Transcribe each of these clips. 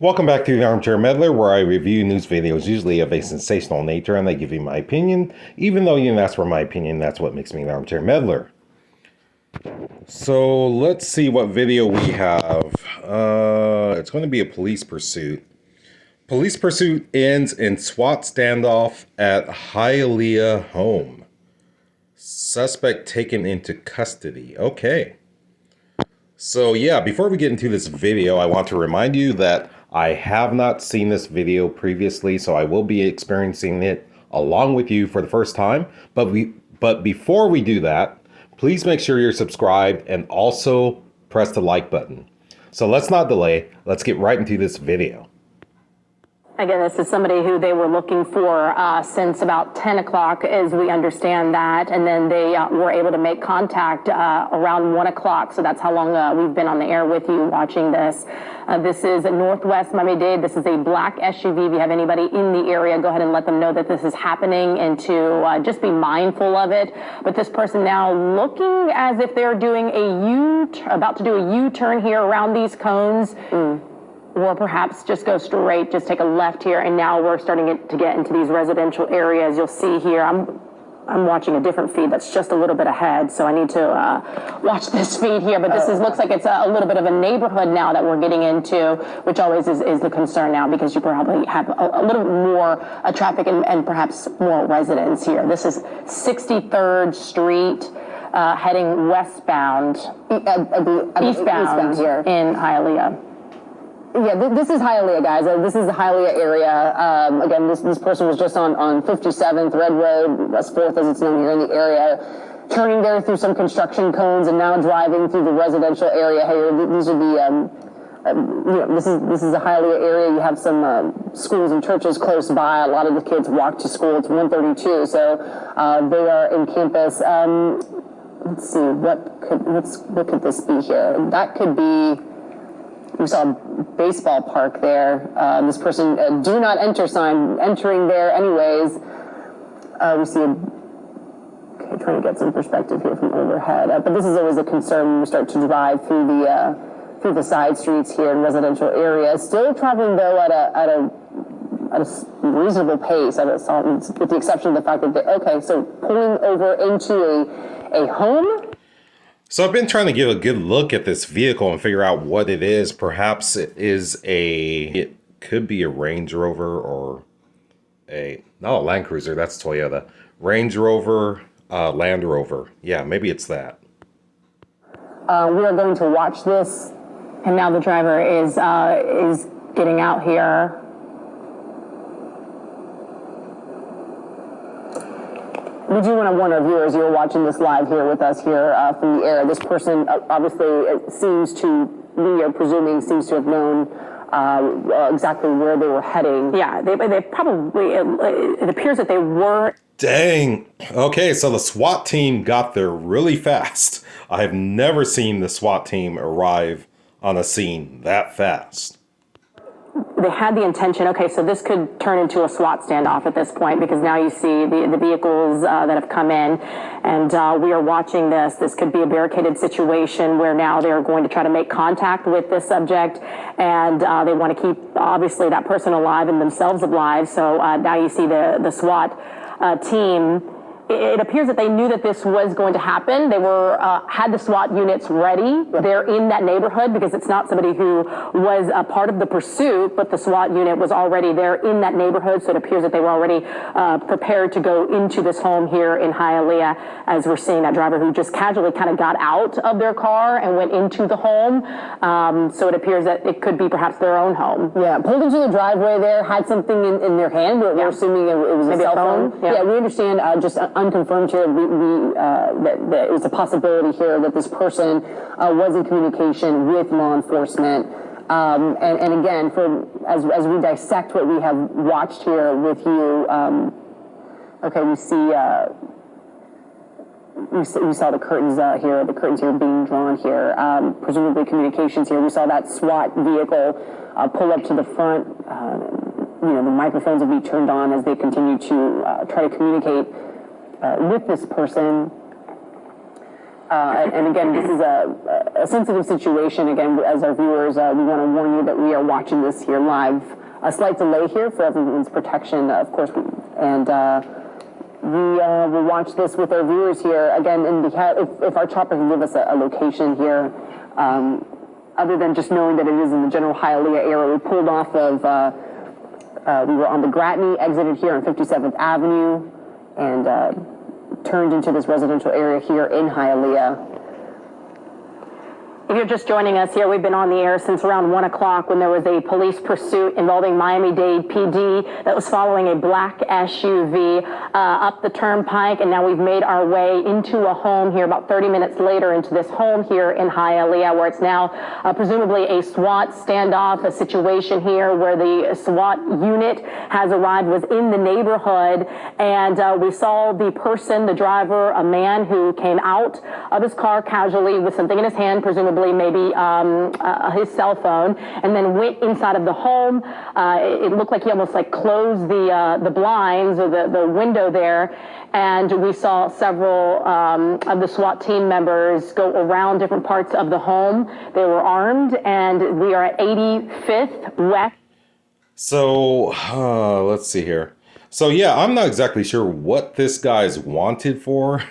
Welcome back to the Armchair Meddler, where I review news videos usually of a sensational nature and I give you my opinion. Even though you didn't ask for my opinion, that's what makes me the Armchair Meddler. So let's see what video we have. It's going to be a police pursuit. Police pursuit ends in SWAT standoff at Hialeah home. Suspect taken into custody. Okay. So yeah, before we get into this video, I want to remind you that I have not seen this video previously, so I will be experiencing it along with you for the first time. But before we do that, please make sure you're subscribed and also press the like button. So let's not delay. Let's get right into this video. Again, this is somebody who they were looking for since about 10 o'clock, as we understand that, and then they were able to make contact around 1 o'clock, so that's how long we've been on the air with you watching this. This is Northwest Miami-Dade. This is a black SUV. If you have anybody in the area, go ahead and let them know that this is happening and to just be mindful of it. But this person now looking as if they're doing about to do a U-turn here around these cones. Or perhaps just go straight, just take a left here, and now we're starting to get into these residential areas. You'll see here, I'm watching a different feed that's just a little bit ahead, so I need to watch this feed here, but looks like it's a little bit of a neighborhood now that we're getting into, which always is the concern now, because you probably have a little more traffic and perhaps more residents here. This is 63rd Street. Heading westbound, eastbound here in Hialeah. Yeah, this is Hialeah, guys. This is the Hialeah area. Again, this person was just on 57th Red Road, West 4th as it's known here in the area, turning there through some construction cones and now driving through the residential area here. These are the, this is the Hialeah area. You have some schools and churches close by. A lot of the kids walk to school. It's 132, so they are in campus. Let's see, what could this be here? That could be. We saw a baseball park there. This person, do not enter sign, entering there anyways. We see trying to get some perspective here from overhead. But this is always a concern when we start to drive through the side streets here in residential areas. Still traveling though at a reasonable pace, with the exception of the fact that so pulling over into a home. So I've been trying to give a good look at this vehicle and figure out what it is. Perhaps it could be a Range Rover or not a Land Cruiser, that's Toyota. Range Rover, Land Rover. Yeah, maybe it's that. We are going to watch this. And now the driver is getting out here. We do want to warn our viewers, you're watching this live here with us here from the air. This person obviously seems to, we are presuming, seems to have known exactly where they were heading. Yeah, they probably, it appears that they were. Dang. Okay, so the SWAT team got there really fast. I have never seen the SWAT team arrive on a scene that fast. They had the intention, okay, so this could turn into a SWAT standoff at this point, because now you see the vehicles that have come in, and we are watching this. This could be a barricaded situation where now they're going to try to make contact with this subject, and they want to keep, obviously, that person alive and themselves alive. So now you see the SWAT team. It appears that they knew that this was going to happen. They had the SWAT units ready. They're in that neighborhood because it's not somebody who was a part of the pursuit, but the SWAT unit was already there in that neighborhood. So it appears that they were already prepared to go into this home here in Hialeah, as we're seeing that driver who just casually kind of got out of their car and went into the home. So it appears that it could be perhaps their own home. Yeah, pulled into the driveway there, had something in their hand. We're assuming it was maybe a cell phone. Yeah, we understand just unconfirmed here that it was a possibility here that this person was in communication with law enforcement. And again, as we dissect what we have watched here with you, we see we saw the curtains here. The curtains here being drawn here. Presumably communications here. We saw that SWAT vehicle pull up to the front. The microphones will be turned on as they continue to try to communicate with this person. And again, this is a sensitive situation. Again, as our viewers, we want to warn you that we are watching this here live. A slight delay here for everyone's protection, of course, and we will watch this with our viewers here. Again, if our chopper can give us a location here, other than just knowing that it is in the general Hialeah area, we pulled off of, we were on the Gratney, exited here on 57th Avenue, and turned into this residential area here in Hialeah. If you're just joining us here, we've been on the air since around 1 o'clock when there was a police pursuit involving Miami-Dade PD that was following a black SUV up the turnpike, and now we've made our way into a home here about 30 minutes later into this home here in Hialeah, where it's now presumably a SWAT standoff, a situation here where the SWAT unit has arrived, was in the neighborhood, and we saw the person, the driver, a man who came out of his car casually with something in his hand, presumably maybe his cell phone, and then went inside of the home. It looked like he almost like closed the blinds or the window there, and we saw several of the SWAT team members go around different parts of the home. They were armed, and we are at 85th West. So, let's see here. So, yeah, I'm not exactly sure what this guy's wanted for,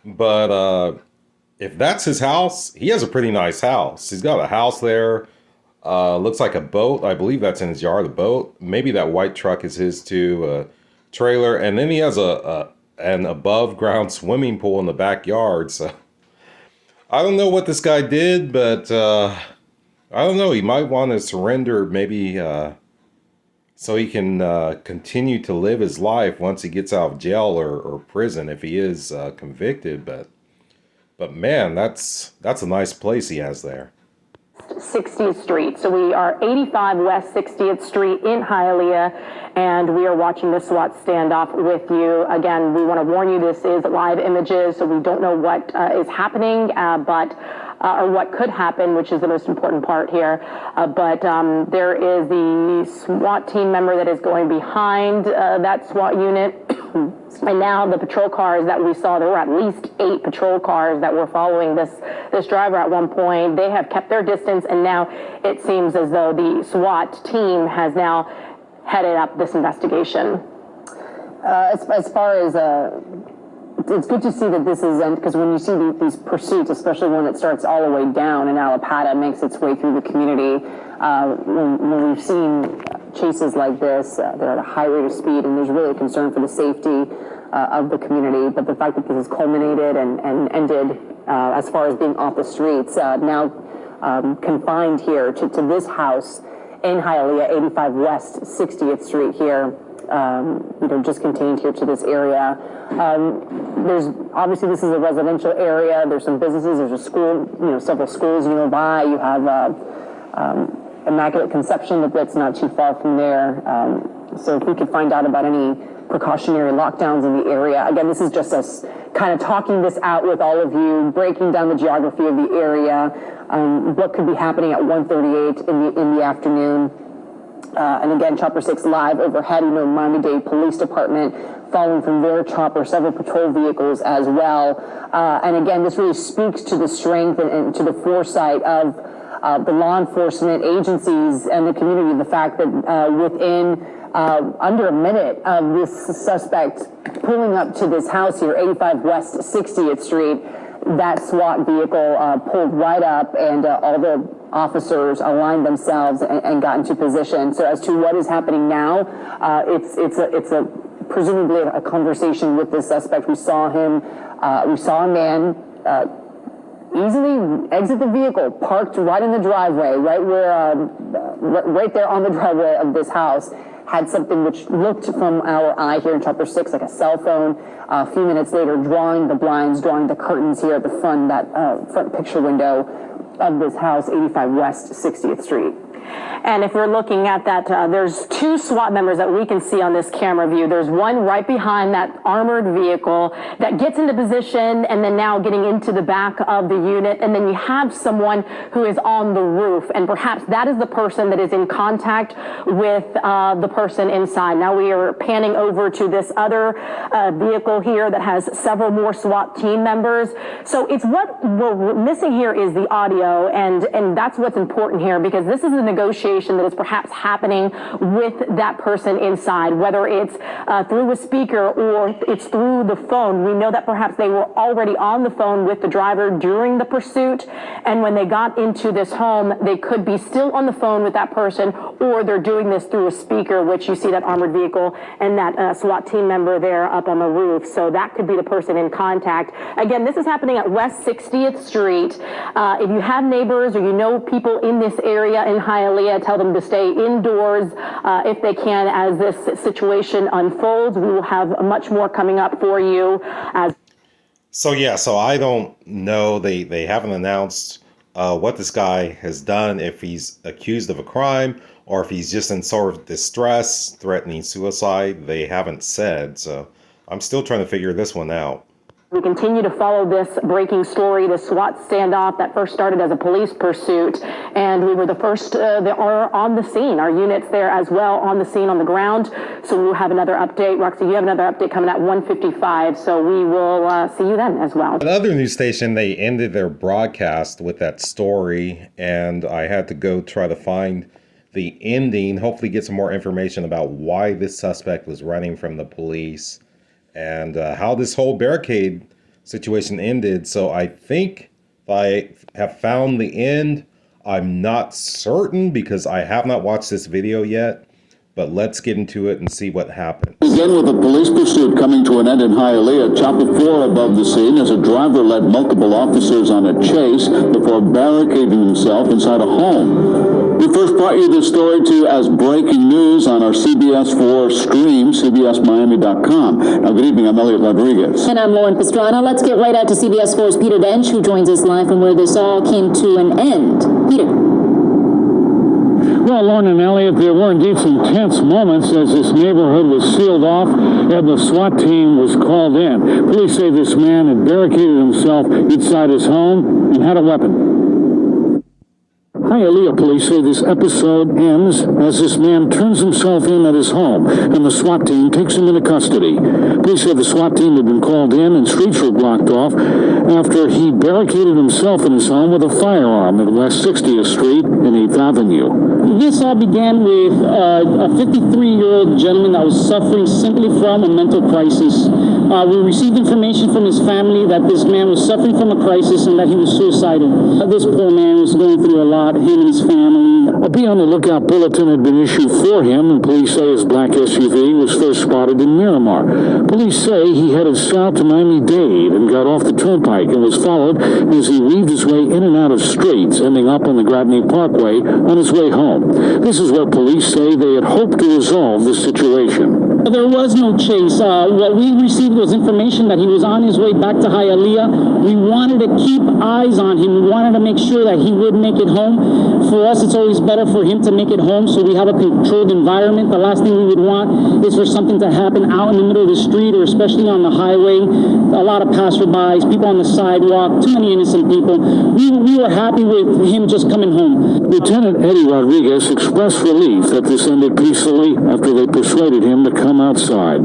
but if that's his house, he has a pretty nice house. He's got a house there. Looks like a boat. I believe that's in his yard, a boat. Maybe that white truck is his too, trailer. And then he has an above ground swimming pool in the backyard. So I don't know what this guy did, but I don't know. He might want to surrender maybe so he can continue to live his life once he gets out of jail or prison if he is convicted. But man, that's a nice place he has there. 60th Street. So we are 85 West 60th Street in Hialeah, and we are watching the SWAT standoff with you. Again, we want to warn you, this is live images, so we don't know what is happening, or what could happen, which is the most important part here. But there is the SWAT team member that is going behind that SWAT unit. And now the patrol cars that we saw, there were at least 8 patrol cars that were following this driver at one point. They have kept their distance, and now it seems as though the SWAT team has now headed up this investigation. As far as it's good to see that this is, because when you see these pursuits, especially when it starts all the way down and Allapattah makes its way through the community, when we've seen chases like this, they're at a high rate of speed, and there's really a concern for the safety of the community. But the fact that this has culminated and ended as far as being off the streets, now confined here to this house in Hialeah, 85 West 60th Street here, just contained here to this area. There's obviously, this is a residential area. There's some businesses. There's a school, several schools nearby. You have Immaculate Conception that's not too far from there. So if we could find out about any precautionary lockdowns in the area. Again, this is just us kind of talking this out with all of you, breaking down the geography of the area, what could be happening at 1:38 in the afternoon. And again, Chopper 6 live overhead, Miami-Dade Police Department following from their chopper, several patrol vehicles as well. And again, this really speaks to the strength and to the foresight of the law enforcement agencies and the community. The fact that within under a minute of this suspect pulling up to this house here, 85 West 60th Street, that SWAT vehicle pulled right up, and all the officers aligned themselves and got into position. So as to what is happening now, it's a presumably a conversation with this suspect. We saw a man easily exit the vehicle, parked right in the driveway, right there on the driveway of this house. Had something which looked from our eye here in Chopper 6 like a cell phone. A few minutes later, drawing the blinds, drawing the curtains here at the front, that front picture window of this house, 85 West 60th Street. And if you're looking at that, there's two SWAT members that we can see on this camera view. There's one right behind that armored vehicle that gets into position and then now getting into the back of the unit. And then you have someone who is on the roof. And perhaps that is the person that is in contact with the person inside. Now we are panning over to this other vehicle here that has several more SWAT team members. So it's what we're missing here is the audio. And that's what's important here, because this is a negotiation that is perhaps happening with that person inside, whether it's through a speaker or it's through the phone. We know that perhaps they were already on the phone with the driver during the pursuit, and when they got into this home, they could be still on the phone with that person, or they're doing this through a speaker, which you see that armored vehicle and that SWAT team member there up on the roof. So that could be the person in contact. Again, this is happening at West 60th Street. If you have neighbors or you know people in this area in Hialeah, tell them to stay indoors if they can as this situation unfolds. We will have much more coming up for you. So I don't know. They haven't announced what this guy has done, if he's accused of a crime or if he's just in sort of distress, threatening suicide. They haven't said. So I'm still trying to figure this one out. We continue to follow this breaking story, the SWAT standoff that first started as a police pursuit, and we were the first that are on the scene. Our units there as well on the scene on the ground. So we'll have another update. Roxy, you have another update coming at 1:55, so we will see you then as well. Another news station, they ended their broadcast with that story, and I had to go try to find the ending, hopefully get some more information about why this suspect was running from the police and how this whole barricade situation ended. So I think I have found the end. I'm not certain because I have not watched this video yet, but let's get into it and see what happens. Again, with a police pursuit coming to an end in Hialeah, Chopper 4 above the scene as a driver led multiple officers on a chase before barricading himself inside a home. We first brought you this story to you as breaking news on our CBS 4 stream, cbsmiami.com. Now, good evening. I'm Elliot Rodriguez. And I'm Lauren Pastrana. Let's get right out to CBS 4's Peter Dench, who joins us live from where this all came to an end. Peter. Well, Lauren and Elliot, there were indeed some tense moments as this neighborhood was sealed off and the SWAT team was called in. Police say this man had barricaded himself inside his home and had a weapon. Hialeah police say this episode ends as this man turns himself in at his home and the SWAT team takes him into custody. Police say the SWAT team had been called in and streets were blocked off after he barricaded himself in his home with a firearm at West 60th Street and 8th Avenue. This all began with a 53-year-old gentleman that was suffering simply from a mental crisis. We received information from his family that this man was suffering from a crisis and that he was suicidal. This poor man was going through a lot, him and his family. A Be on the Lookout bulletin had been issued for him, and police say his black SUV was first spotted in Miramar. Police say he headed south to Miami-Dade and got off the turnpike and was followed as he weaved his way in and out of streets, ending up on the Gradney Parkway on his way home. This is where police say they had hoped to resolve the situation. There was no chase. What we received was information that he was on his way back to Hialeah. We wanted to keep eyes on him. We wanted to make sure that he would make it home. For us, it's always better for him to make it home, so we have a controlled environment. The last thing we would want is for something to happen out in the middle of the street or especially on the highway. A lot of passerbys, people on the sidewalk, too many innocent people. We were happy with him just coming home. Lieutenant Eddie Rodriguez expressed relief that this ended peacefully after they persuaded him to come outside.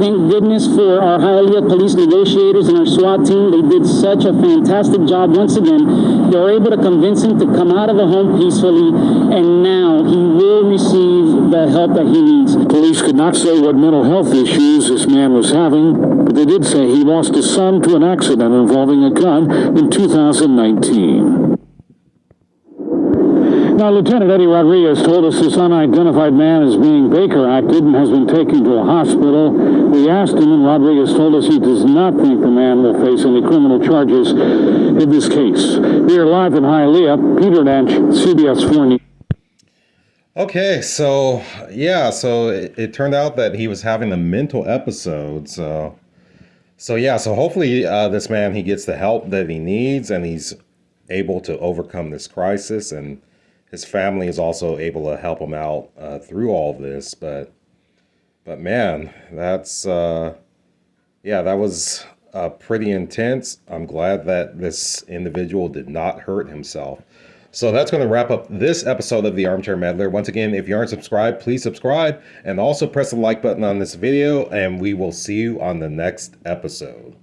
Thank goodness for our Hialeah police negotiators and our SWAT team. They did such a fantastic job. Once again, they were able to convince him to come out of the home peacefully, and now he will receive the help that he needs. Police could not say what mental health issues this man was having, but they did say he lost his son to an accident involving a gun in 2019. Now, Lieutenant Eddie Rodriguez told us this unidentified man is being Baker acted and has been taken to a hospital. We asked him, and Rodriguez told us he does not think the man will face any criminal charges in this case. Here live in Hialeah, Peter Dench, CBS 4 News. Okay, so it turned out that he was having a mental episode. So hopefully this man, he gets the help that he needs and he's able to overcome this crisis and his family is also able to help him out through all this. But man, that's yeah, that was pretty intense. I'm glad that this individual did not hurt himself. So that's going to wrap up this episode of the Armchair Meddler. Once again, if you aren't subscribed, please subscribe and also press the like button on this video, and we will see you on the next episode.